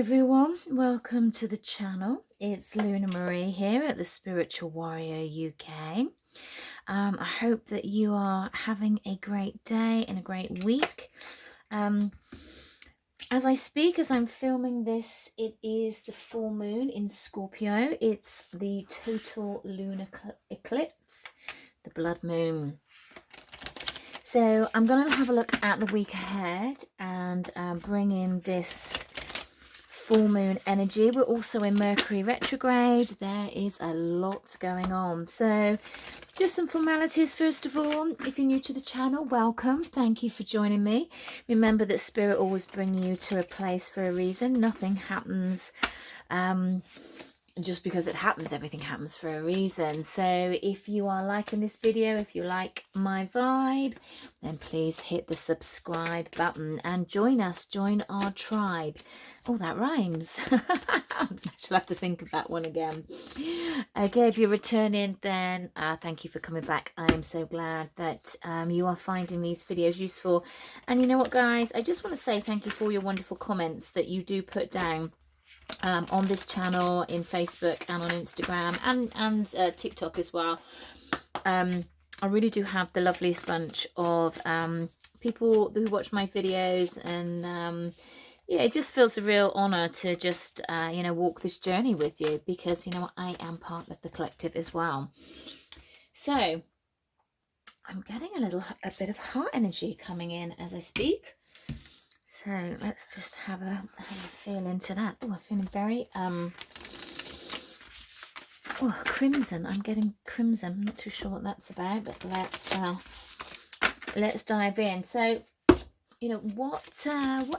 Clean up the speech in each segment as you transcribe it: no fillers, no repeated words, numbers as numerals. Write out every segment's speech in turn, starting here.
everyone, welcome to the channel. It's Luna Marie here at the Spiritual Warrior UK. I hope that you are having a great day and a great week. As I speak, as I'm filming this, it is the full moon in Scorpio. It's the total lunar eclipse, the blood moon. So I'm going to have a look at the week ahead and bring in this full moon energy. We're also in Mercury retrograde. There is a lot going on. So just some formalities first of all. If you're new to the channel, welcome. Thank you for joining me. Remember that Spirit always brings you to a place for a reason. Nothing happens just because it happens. Everything happens for a reason. So if you are liking this video, if you like my vibe, then please hit the subscribe button and join us, join our tribe. Oh, that rhymes. I shall have to think of that one again. Okay, if you're returning, then thank you for coming back. I am so glad that you are finding these videos useful. And you know what, guys, I just want to say thank you for all your wonderful comments that you do put down on this channel, in Facebook and on Instagram and TikTok as well. I really do have the loveliest bunch of people who watch my videos, and yeah, it just feels a real honor to just you know, walk this journey with you, because you know what, I am part of the collective as well. So I'm getting a bit of heart energy coming in as I speak. So let's just have a feel into that. Oh, I'm feeling very crimson. I'm getting crimson. I'm not too sure what that's about, but let's dive in. So, you know, what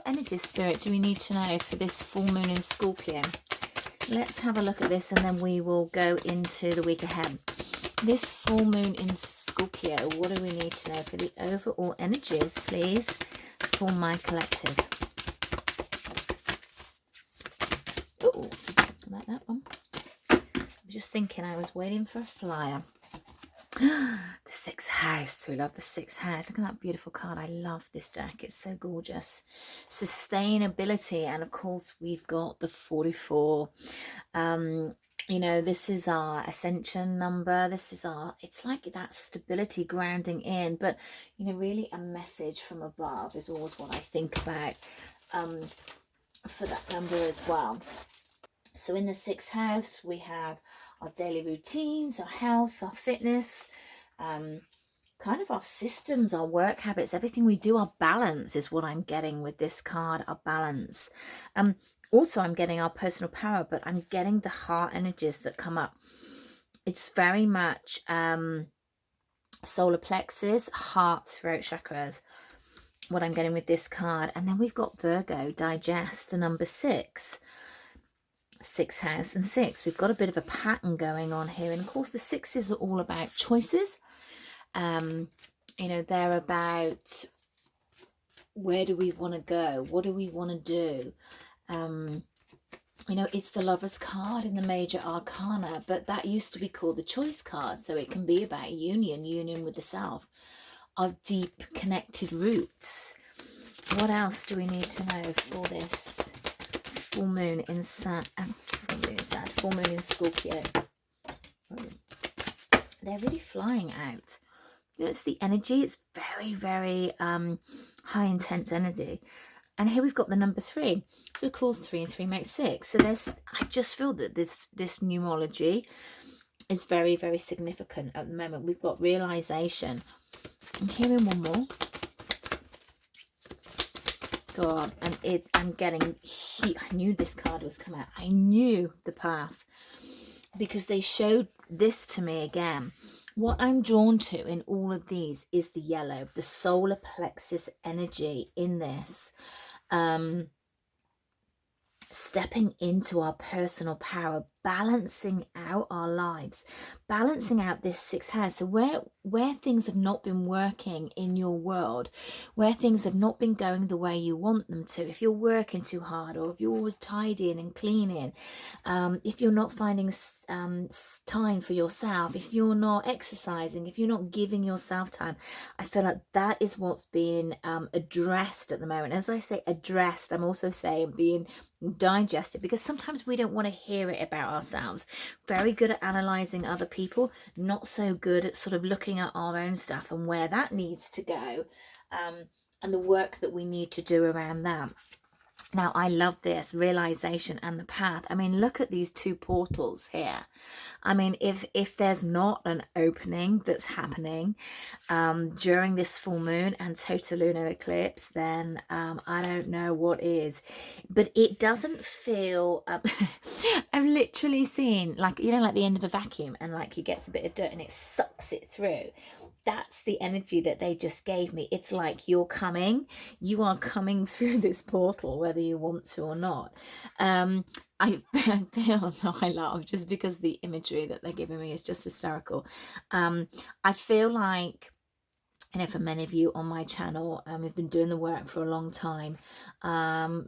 energy, Spirit, do we need to know for this full moon in Scorpio? Let's have a look at this, and then we will go into the week ahead. This full moon in Scorpio, what do we need to know for the overall energies, please, for my collective? Oh, I like that one. I was just thinking, I was waiting for a flyer. The sixth house. We love the sixth house. Look at that beautiful card. I love this deck. It's so gorgeous. Sustainability. And of course, we've got the 44. You know, this is our ascension number. This is our, it's like that stability, grounding in, but you know, really a message from above is always what I think about for that number as well. So in the sixth house, we have our daily routines, our health, our fitness, kind of our systems, our work habits, everything we do. Our balance is what I'm getting with this card, our balance. Also, I'm getting our personal power, but I'm getting the heart energies that come up. It's very much solar plexus, heart, throat chakras, what I'm getting with this card. And then we've got Virgo, digest, the number 6. 6th house and 6. We've got a bit of a pattern going on here. And of course, the 6s are all about choices. You know, they're about where do we want to go? What do we want to do? You know, it's the Lover's card in the major arcana, but that used to be called the choice card. So it can be about union with the self, our deep connected roots. What else do we need to know for this full moon in full moon in Scorpio? They're really flying out. You know, it's the energy. It's very, very high intense energy. And here we've got the number 3. So of course 3 and 3 makes 6. So there's, I just feel that this numerology is very, very significant at the moment. We've got realization. I'm hearing one more. God, and I'm getting heat. I knew this card was coming out. I knew the path, because they showed this to me again. What I'm drawn to in all of these is the yellow, the solar plexus energy in this. Stepping into our personal power, balancing out our lives, balancing out this sixth house. So where things have not been working in your world, where things have not been going the way you want them to, if you're working too hard, or if you're always tidying and cleaning, if you're not finding time for yourself, if you're not exercising, if you're not giving yourself time, I feel like that is what's being addressed at the moment. As I say addressed, I'm also saying being digested, because sometimes we don't want to hear it about ourselves. Very good at analyzing other people, not so good at sort of looking at our own stuff and where that needs to go, and the work that we need to do around that. Now, I love this realization and the path. I mean, look at these two portals here. I mean, if there's not an opening that's happening during this full moon and total lunar eclipse, then I don't know what is. But it doesn't feel I've literally seen, like, you know, like the end of a vacuum, and like it gets a bit of dirt and it sucks it through. That's the energy that they just gave me. It's like you are coming through this portal, whether you want to or not. I feel, so I laugh just because the imagery that they're giving me is just hysterical. I feel like, you know, for many of you on my channel, who've been doing the work for a long time,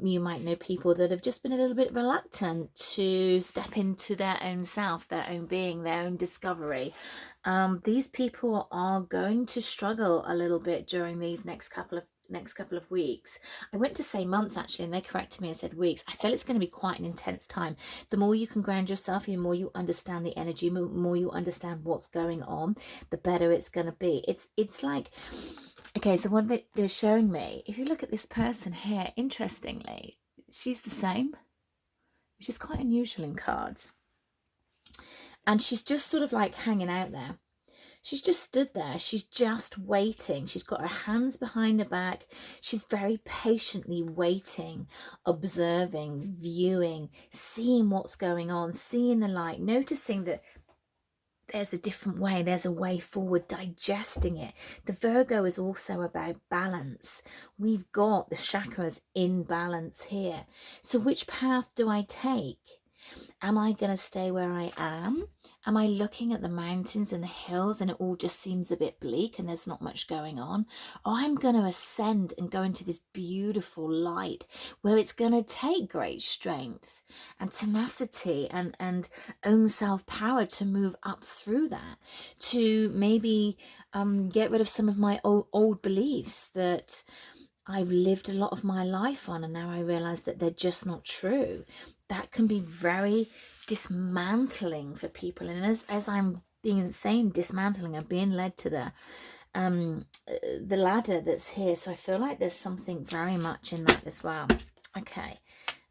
you might know people that have just been a little bit reluctant to step into their own self, their own being, their own discovery. These people are going to struggle a little bit during these next couple of weeks. I went to say months actually, and they corrected me and said weeks. I feel it's going to be quite an intense time. The more you can ground yourself, the more you understand the energy, the more you understand what's going on, the better it's going to be. It's like, okay, so what they're showing me, if you look at this person here, interestingly, she's the same, which is quite unusual in cards. And she's just sort of like hanging out there. She's just stood there. She's just waiting. She's got her hands behind her back. She's very patiently waiting, observing, viewing, seeing what's going on, seeing the light, noticing that there's a different way, there's a way forward, digesting it. The Virgo is also about balance. We've got the chakras in balance here. So which path do I take? Am I going to stay where I am? Am I looking at the mountains and the hills and it all just seems a bit bleak and there's not much going on? Or I'm going to ascend and go into this beautiful light where it's going to take great strength and tenacity and own self-power to move up through that, to maybe get rid of some of my old beliefs that I've lived a lot of my life on, and now I realize that they're just not true. That can be very dismantling for people. And as I'm being saying dismantling, I'm being led to the ladder that's here. So I feel like there's something very much in that as well. Okay,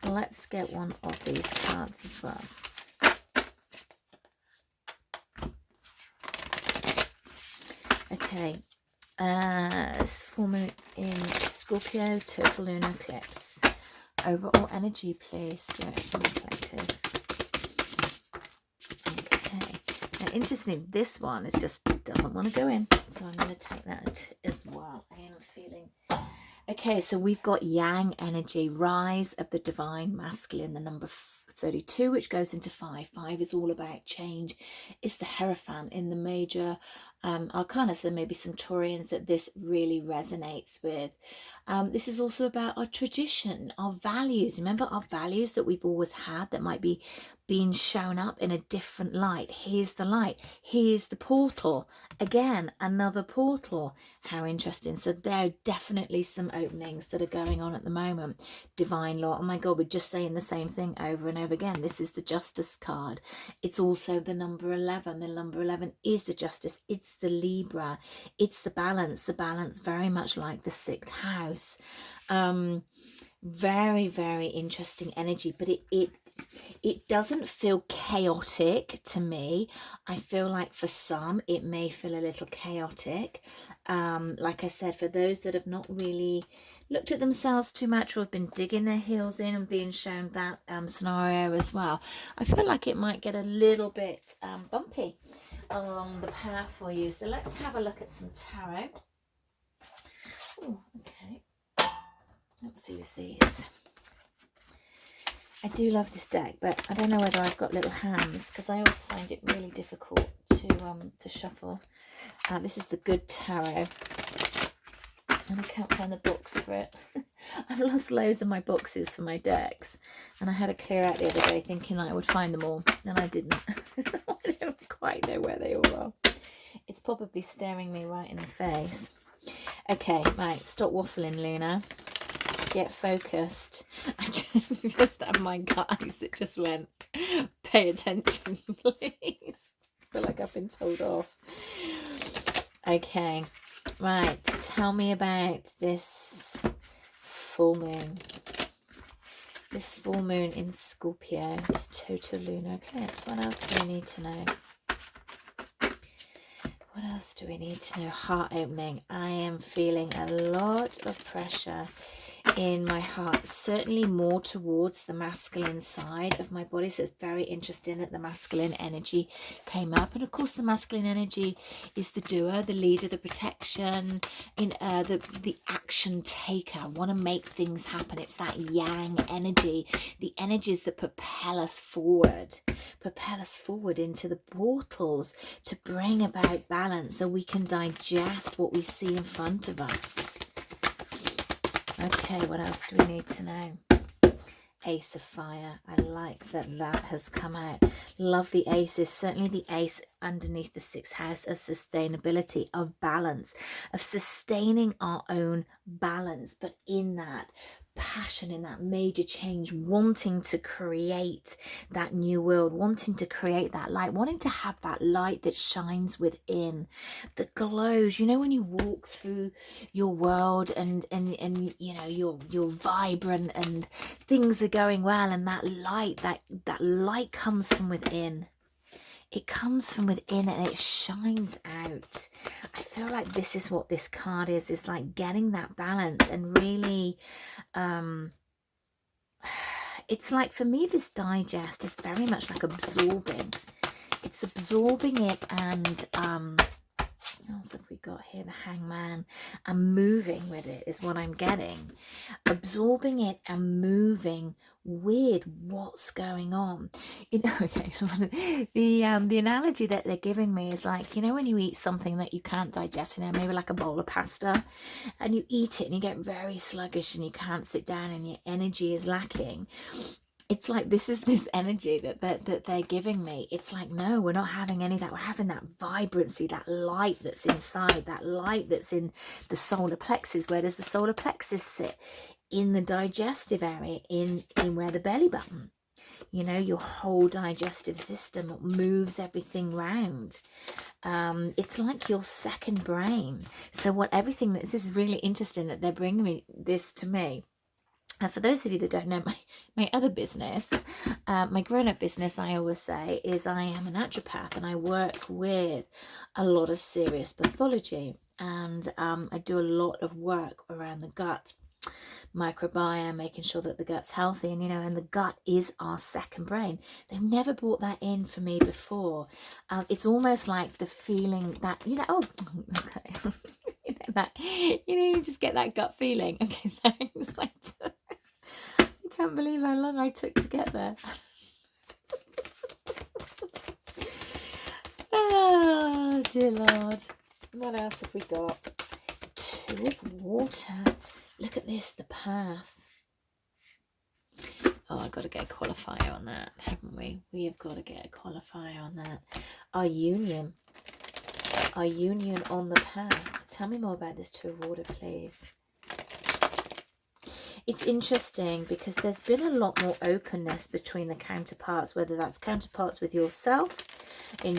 let's get one of these cards as well. Okay, it's full moon in Scorpio, total lunar eclipse. Overall energy, please, Spirit and Collective. Okay. Now, interestingly, this one is just doesn't want to go in, so I'm going to take that as well. I am feeling. Okay, so we've got Yang energy, rise of the divine masculine, the number 32, which goes into 5. 5 is all about change. It's the Hierophant in the major arcana, so there may be some Taurians that this really resonates with. This is also about our tradition, our values. Remember our values that we've always had that might be being shown up in a different light. Here's the light. Here's the portal. Again, another portal. How interesting. So there are definitely some openings that are going on at the moment. Divine law. Oh my God, we're just saying the same thing over and over again. This is the Justice card. It's also the number 11. The number 11 is the Justice. It's the Libra. It's the balance. The balance very much like the 6th house. Very, very interesting energy, but it doesn't feel chaotic to me. I feel like for some it may feel a little chaotic. Like I said, for those that have not really looked at themselves too much or have been digging their heels in and being shown that scenario as well, I feel like it might get a little bit bumpy along the path for you. So let's have a look at some tarot. Oh, okay. Let's use these. I do love this deck, but I don't know whether I've got little hands, because I always find it really difficult to shuffle. This is the Good Tarot, and I can't find the box for it. I've lost loads of my boxes for my decks, and I had to clear out the other day thinking that I would find them all, and I didn't. I don't quite know where they all are. It's probably staring me right in the face. Okay, right, stop waffling, Luna. Get focused. I just had my guys that just went, pay attention, please. I feel like I've been told off. Okay, right, tell me about this full moon. This full moon in Scorpio, this total lunar eclipse. What else do we need to know? What else do we need to know? Heart opening. I am feeling a lot of pressure in my heart, certainly more towards the masculine side of my body. So it's very interesting that the masculine energy came up, and of course the masculine energy is the doer, the leader, the protection, the action taker. Want to make things happen. It's that yang energy, the energies that propel us forward into the portals to bring about balance, so we can digest what we see in front of us. Okay, what else do we need to know? Ace of Fire. I like that has come out. Love the aces. Certainly the ace underneath the 6th house of sustainability, of balance, of sustaining our own balance, but in that passion, in that major change, wanting to create that new world, wanting to create that light, wanting to have that light that shines within, that glows. You know, when you walk through your world and you know, you're vibrant and things are going well, and that light comes from within. It comes from within and it shines out. I feel like this is what this card is like getting that balance and really, it's like, for me, this digest is very much like absorbing. It's absorbing it, and what else have we got here? The Hangman. And moving with it is what I'm getting. Absorbing it and moving with what's going on. You know, okay, the analogy that they're giving me is like, you know, when you eat something that you can't digest, you know, maybe like a bowl of pasta, and you eat it and you get very sluggish and you can't sit down and your energy is lacking. It's like, this is this energy that they're giving me. It's like, no, we're not having any of that. We're having that vibrancy, that light that's inside, that light that's in the solar plexus. Where does the solar plexus sit? In the digestive area, in where the belly button. You know, your whole digestive system moves everything round. It's like your second brain. So this is really interesting that they're bringing this to me. For those of you that don't know my other business, my grown-up business, I always say, is I am a naturopath, and I work with a lot of serious pathology, and I do a lot of work around the gut microbiome, making sure that the gut's healthy, and you know, and the gut is our second brain. They've never brought that in for me before. It's almost like the feeling that, you know, oh, okay, you know, that, you know, you just get that gut feeling. Okay, thanks. I can't believe how long I took to get there. Oh, dear Lord. What else have we got? 2 of water. Look at this, the path. Oh, I've got to get a qualifier on that, haven't we? We have got to get a qualifier on that. Our union on the path. Tell me more about this 2 of water, please. It's interesting because there's been a lot more openness between the counterparts, whether that's counterparts with yourself, in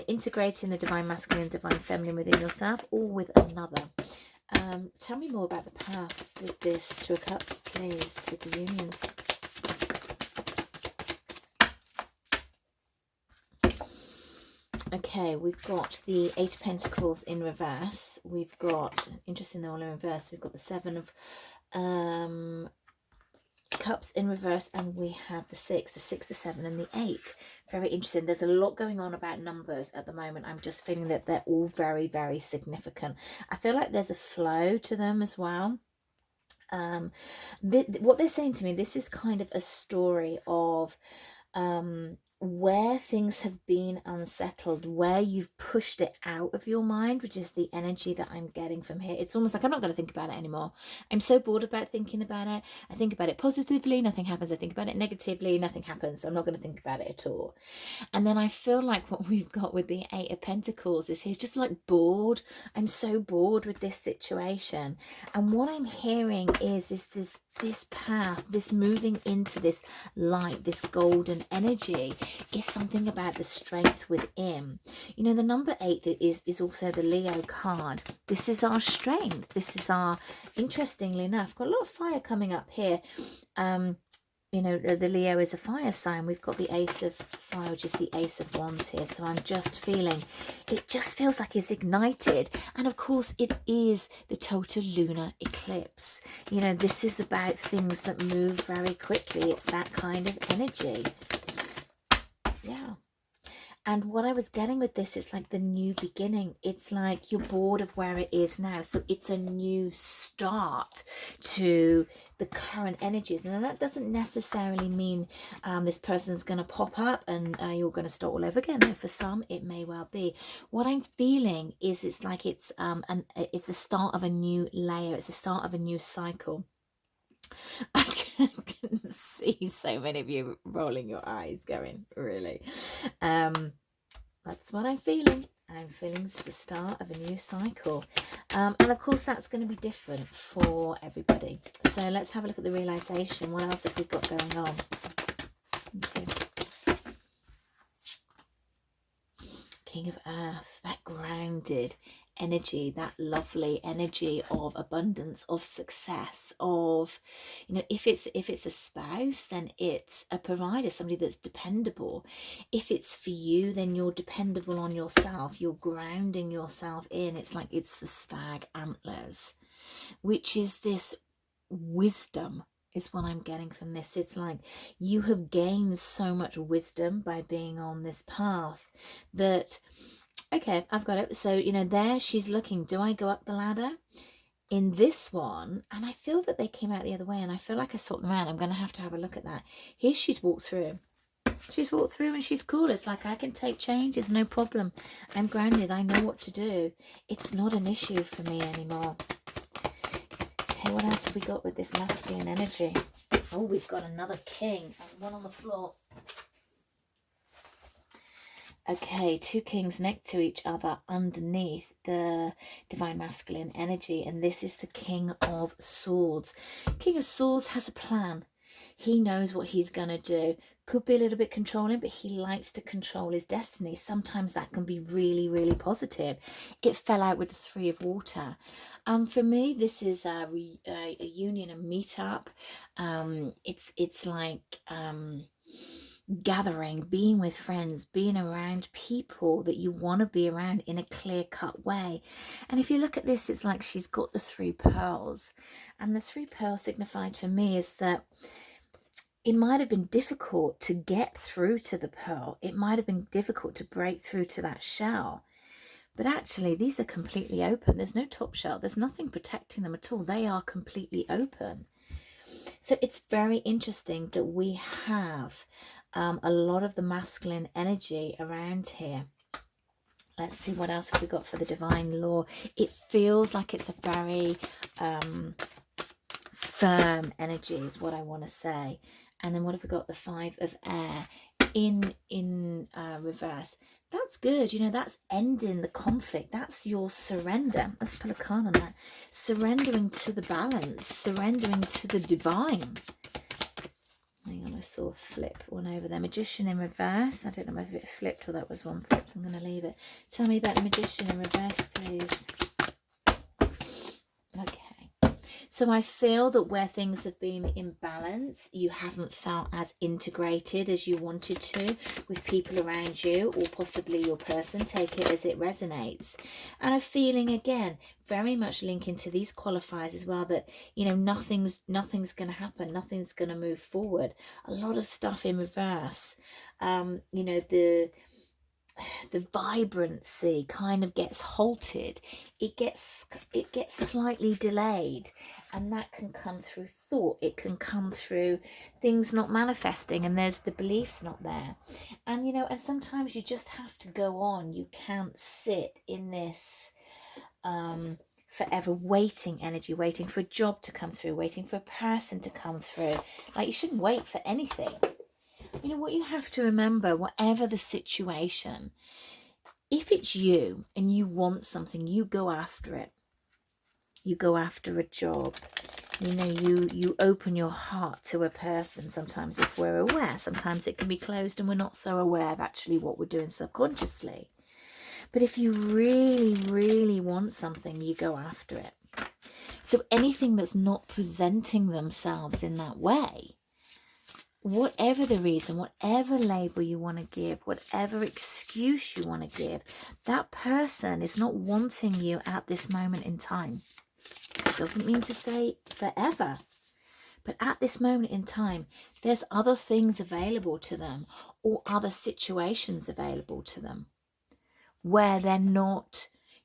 integrating the divine masculine and divine feminine within yourself, or with another. Tell me more about the path with this 2 of Cups, please, with the union. Okay, we've got the 8 of Pentacles in reverse. We've got, interesting, they're all in reverse. We've got the 7 of Cups in reverse, and we have the 6, the 7, and the 8. Very interesting. There's a lot going on about numbers at the moment. I'm just feeling that they're all very, very significant. I feel like there's a flow to them as well. What they're saying to me, this is kind of a story of where things have been unsettled, where you've pushed it out of your mind, which is the energy that I'm getting from here. It's almost like I'm not going to think about it anymore. I'm so bored about thinking about it. I think about it positively, nothing happens. I think about it negatively, nothing happens. So I'm not going to think about it at all. And then I feel like what we've got with the Eight of Pentacles is he's just like bored. I'm so bored with this situation. And what I'm hearing is this path, this moving into this light, this golden energy, is something about the strength within. You know, the number 8 is also the Leo card. This is our strength. This is our, interestingly enough, got a lot of fire coming up here. You know, the Leo is a fire sign. We've got the Ace of Fire, which is the Ace of Wands here. So I'm just feeling, it just feels like it's ignited. And of course, it is the total lunar eclipse. You know, this is about things that move very quickly. It's that kind of energy. Yeah. And what I was getting with this, it's like the new beginning. It's like you're bored of where it is now. So it's a new start to the current energies. Now, that doesn't necessarily mean this person's going to pop up and you're going to start all over again. Though for some, it may well be. What I'm feeling is it's like it's the start of a new layer. It's the start of a new cycle. I can see so many of you rolling your eyes going, really? That's what I'm feeling. I'm feeling it's the start of a new cycle. And of course, that's going to be different for everybody. So let's have a look at the realization. What else have we got going on? Okay. King of Earth, that grounded energy, that lovely energy of abundance, of success, of, you know, if it's a spouse, then it's a provider, somebody that's dependable. If it's for you, then you're dependable on yourself, you're grounding yourself in. It's like it's the stag antlers, which is this wisdom, is what I'm getting from this. It's like you have gained so much wisdom by being on this path that, okay, I've got it. So, you know, there she's looking, do I go up the ladder? In this one, and I feel that they came out the other way, and I feel like I sort them out. I'm going to have a look at that. Here she's walked through. She's walked through and she's cool. It's like I can take change. It's no problem. I'm grounded. I know what to do. It's not an issue for me anymore. Okay, what else have we got with this masculine energy? Oh, we've got another king and one on the floor. Okay, two kings next to each other underneath the divine masculine energy. And this is the King of Swords. King of Swords has a plan. He knows what he's going to do. Could be a little bit controlling, but he likes to control his destiny. Sometimes that can be really, really positive. It fell out with the Three of Water. For me, this is a union, a meetup. It's like... gathering, being with friends, being around people that you want to be around in a clear-cut way. And if you look at this, it's like she's got the 3 pearls, and the 3 pearls signified for me is that it might have been difficult to get through to the pearl. It might have been difficult to break through to that shell, but actually these are completely open. There's no top shell. There's nothing protecting them at all. They are completely open. So it's very interesting that we have a lot of the masculine energy around here. Let's see, what else have we got for the divine law? It feels like it's a very firm energy is what I want to say. And then what have we got? The 5 of air in reverse. That's good. You know, that's ending the conflict. That's your surrender. Let's pull a card on that. Surrendering to the balance. Surrendering to the divine. Hang on, I saw a flip one over there. Magician in reverse. I don't know if it flipped or that was one flip. I'm going to leave it. Tell me about the Magician in reverse, please. Okay. So I feel that where things have been in balance, you haven't felt as integrated as you wanted to with people around you, or possibly your person. Take it as it resonates. And a feeling, again, very much linking to these qualifiers as well, that, you know, nothing's going to happen. Nothing's going to move forward. A lot of stuff in reverse. You know, the vibrancy kind of gets halted. It gets slightly delayed, and that can come through thought. It can come through things not manifesting, and there's the beliefs not there. And and sometimes you just have to go on. You can't sit in this forever waiting energy, waiting for a job to come through, waiting for a person to come through. Like, you shouldn't wait for anything. What you have to remember, whatever the situation, if it's you and you want something, you go after it. You go after a job. You open your heart to a person. Sometimes, if we're aware, sometimes it can be closed and we're not so aware of actually what we're doing subconsciously. But if you really, really want something, you go after it. So anything that's not presenting themselves in that way, whatever the reason, whatever label you want to give, whatever excuse you want to give, that person is not wanting you at this moment in time. It doesn't mean to say forever, but at this moment in time, there's other things available to them, or other situations available to them, where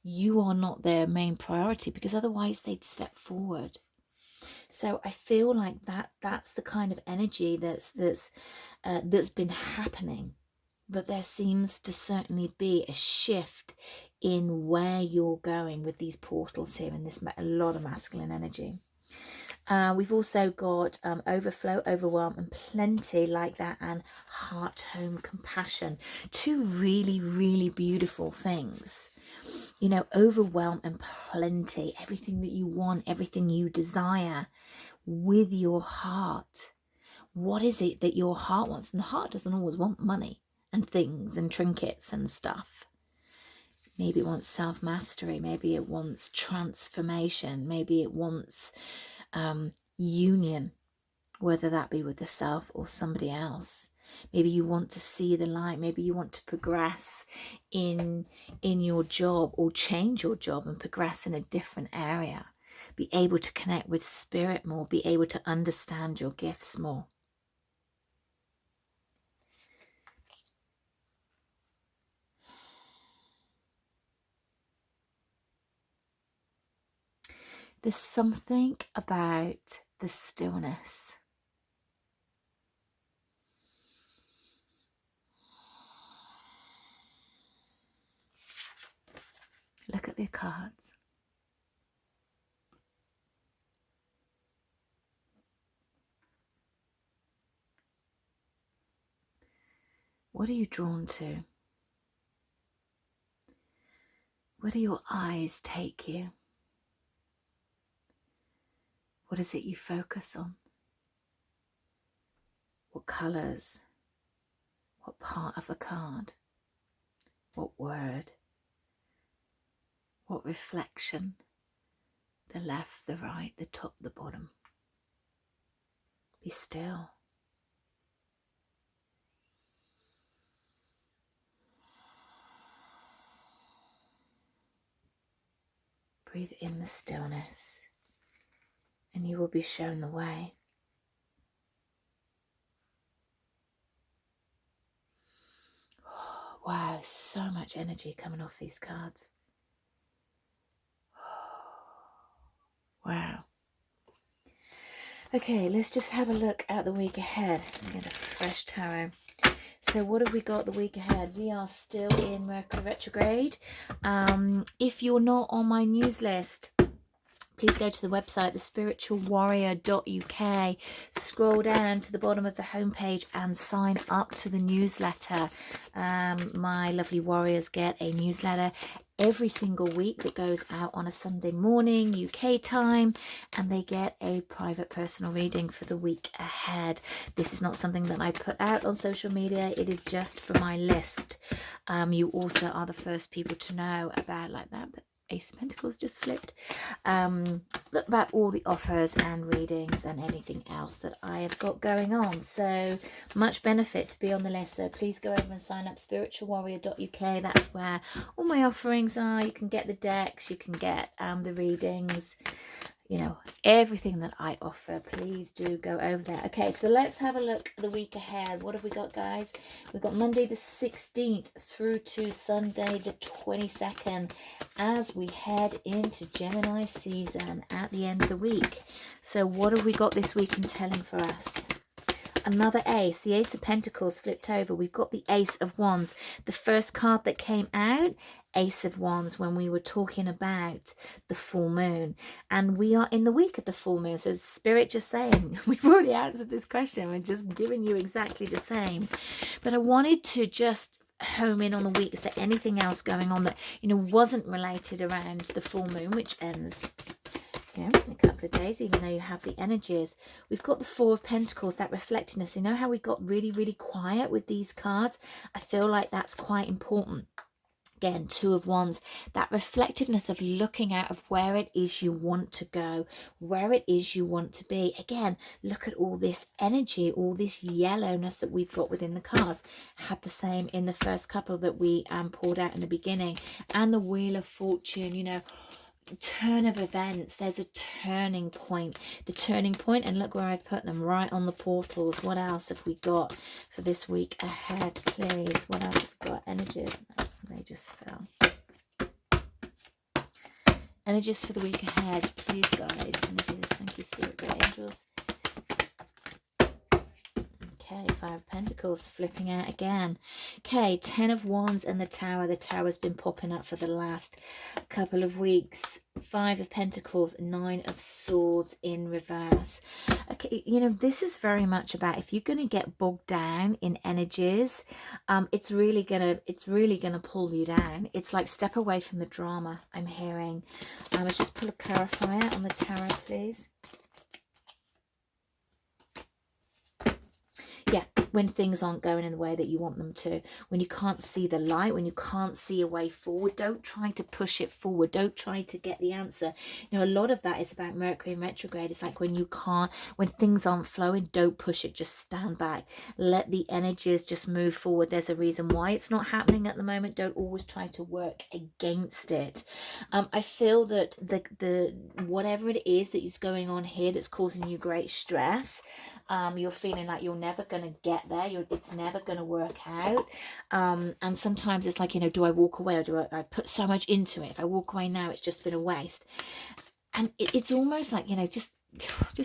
you are not their main priority, because otherwise they'd step forward. So I feel like that's the kind of energy that's been happening. But there seems to certainly be a shift in where you're going with these portals here, and a lot of masculine energy. We've also got overflow, overwhelm, and plenty like that, and heart, home, compassion. Two really, really beautiful things. Overwhelm and plenty, everything that you want, everything you desire with your heart. What is it that your heart wants? And the heart doesn't always want money and things and trinkets and stuff. Maybe it wants self-mastery. Maybe it wants transformation. Maybe it wants union, whether that be with the self or somebody else. Maybe you want to see the light. Maybe you want to progress in your job, or change your job and progress in a different area. Be able to connect with spirit more. Be able to understand your gifts more. There's something about the stillness. Look at the cards. What are you drawn to? Where do your eyes take you? What is it you focus on? What colours? What part of the card? What word? What reflection? The left, the right, the top, the bottom. Be still. Breathe in the stillness, and you will be shown the way. Oh, wow, so much energy coming off these cards. Wow. Okay, let's just have a look at the week ahead. Let's get a fresh tarot. So what have we got the week ahead? We are still in Mercury retrograde. If you're not on my news list, please go to the website, thespiritualwarrior.uk. Scroll down to the bottom of the homepage and sign up to the newsletter. My lovely warriors get a newsletter every single week that goes out on a Sunday morning, UK time, and they get a private personal reading for the week ahead. This is not something that I put out on social media. It is just for my list. You also are the first people to know about like that, but Ace of Pentacles just flipped. About all the offers and readings and anything else that I have got going on. So much benefit to be on the list. So please go over and sign up, spiritualwarrior.uk. That's where all my offerings are. You can get the decks, you can get the readings, you know, everything that I offer, please do go over there. Okay, so let's have a look at the week ahead. What have we got, guys? We've got Monday the 16th through to Sunday the 22nd as we head into Gemini season at the end of the week. So what have we got this week in telling for us? Another ace, the Ace of Pentacles flipped over. We've got the Ace of Wands. The first card that came out, Ace of Wands, when we were talking about the full moon. And we are in the week of the full moon. So Spirit just saying, we've already answered this question. We're just giving you exactly the same. But I wanted to just home in on the week. Is there anything else going on that, you know, wasn't related around the full moon, which ends, you know, in a couple of days, even though you have the energies. We've got the Four of Pentacles, that reflectingness. You know how we got really, really quiet with these cards? I feel like that's quite important. Again, Two of Wands, that reflectiveness of looking out of where it is you want to go, where it is you want to be. Again, look at all this energy, all this yellowness that we've got within the cards. Had the same in the first couple that we poured out in the beginning. And the Wheel of Fortune, you know, turn of events. There's a turning point, the turning point, and look where I've put them, right on the portals. What else have we got for this week ahead, please? What else have we got? Energies. They just fell. Energies for the week ahead, please, guys. Energies. Thank you, Spirit Guide Angels. Okay, Five of Pentacles flipping out again. Okay, Ten of Wands and the Tower. The Tower's been popping up for the last couple of weeks. Five of Pentacles, Nine of Swords in reverse. Okay, you know, this is very much about, if you're going to get bogged down in energies, it's really gonna pull you down. It's like step away from the drama, I'm hearing. Let's just pull a clarifier on the Tarot, please. Yeah, when things aren't going in the way that you want them to, when you can't see the light, when you can't see a way forward, don't try to push it forward. Don't try to get the answer. You know, a lot of that is about Mercury in retrograde. It's like when you can't, when things aren't flowing, don't push it. Just stand back. Let the energies just move forward. There's a reason why it's not happening at the moment. Don't always try to work against it. I feel that the whatever it is that is going on here that's causing you great stress, you're feeling like you're never going to get there, it's never going to work out, and sometimes it's like, you know, do I walk away, or do I put so much into it? If I walk away now, it's just been a waste. And it's almost like, you know, just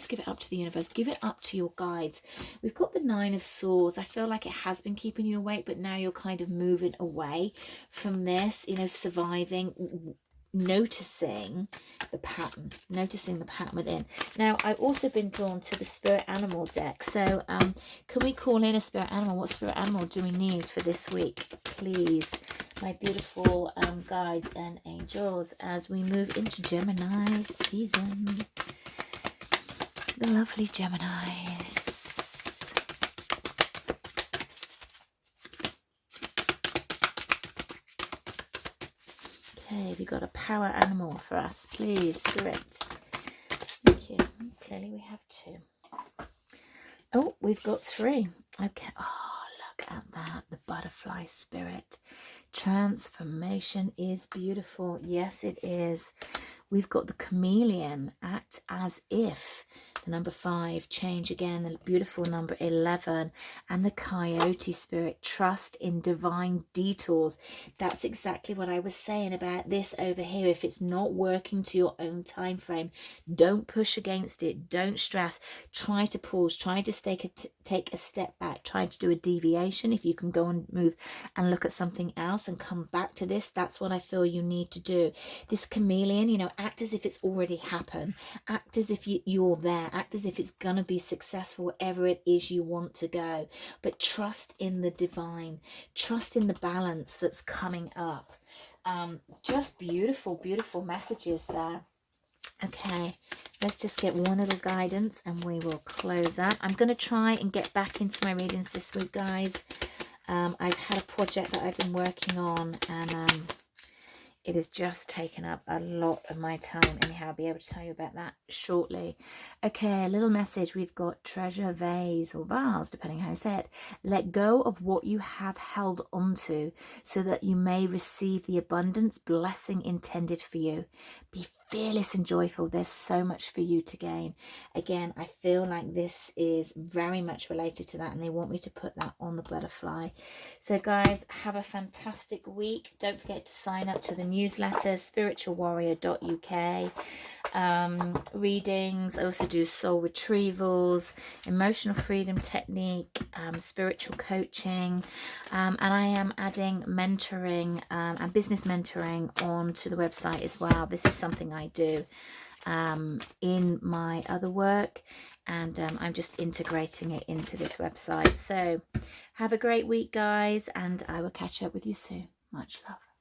give it up to the universe, give it up to your guides. We've got the Nine of Swords. I feel like it has been keeping you awake, but now you're kind of moving away from this, you know, surviving, noticing the pattern within. Now, I've also been drawn to the spirit animal deck. So can we call in a spirit animal? What spirit animal do we need for this week, please, my beautiful guides and angels, as we move into Gemini season? The lovely Geminis. Okay, have you got a power animal for us, please, Spirit? Thank you. Clearly we have two. Oh, we've got three. Okay. Oh, look at that. The butterfly spirit. Transformation is beautiful. Yes, it is. We've got the chameleon, act as if. The number 5, change again, the beautiful number 11, and the coyote spirit, trust in divine detours. That's exactly what I was saying about this over here. If it's not working to your own time frame, don't push against it, don't stress. Try to pause, try to take a step back, try to do a deviation. If you can go and move and look at something else and come back to this, that's what I feel you need to do. This chameleon, you know, act as if it's already happened, act as if you're there, act as if it's going to be successful wherever it is you want to go, but trust in the divine, trust in the balance that's coming up. Just beautiful, beautiful messages there. Okay, let's just get one little guidance and we will close up. I'm going to try and get back into my readings this week, guys. I've had a project that I've been working on, and it has just taken up a lot of my time. Anyhow, I'll be able to tell you about that shortly. Okay, a little message. We've got treasure vase or vase, depending how you say it. Let go of what you have held onto so that you may receive the abundance blessing intended for you. Be fearless and joyful. There's so much for you to gain. Again, I feel like this is very much related to that, and they want me to put that on the butterfly. So guys, have a fantastic week. Don't forget to sign up to the newsletter, spiritualwarrior.uk. Readings. I also do soul retrievals, emotional freedom technique, spiritual coaching, and I am adding mentoring and business mentoring onto the website as well. This is something I do in my other work, and I'm just integrating it into this website. So have a great week, guys, and I will catch up with you soon. Much love.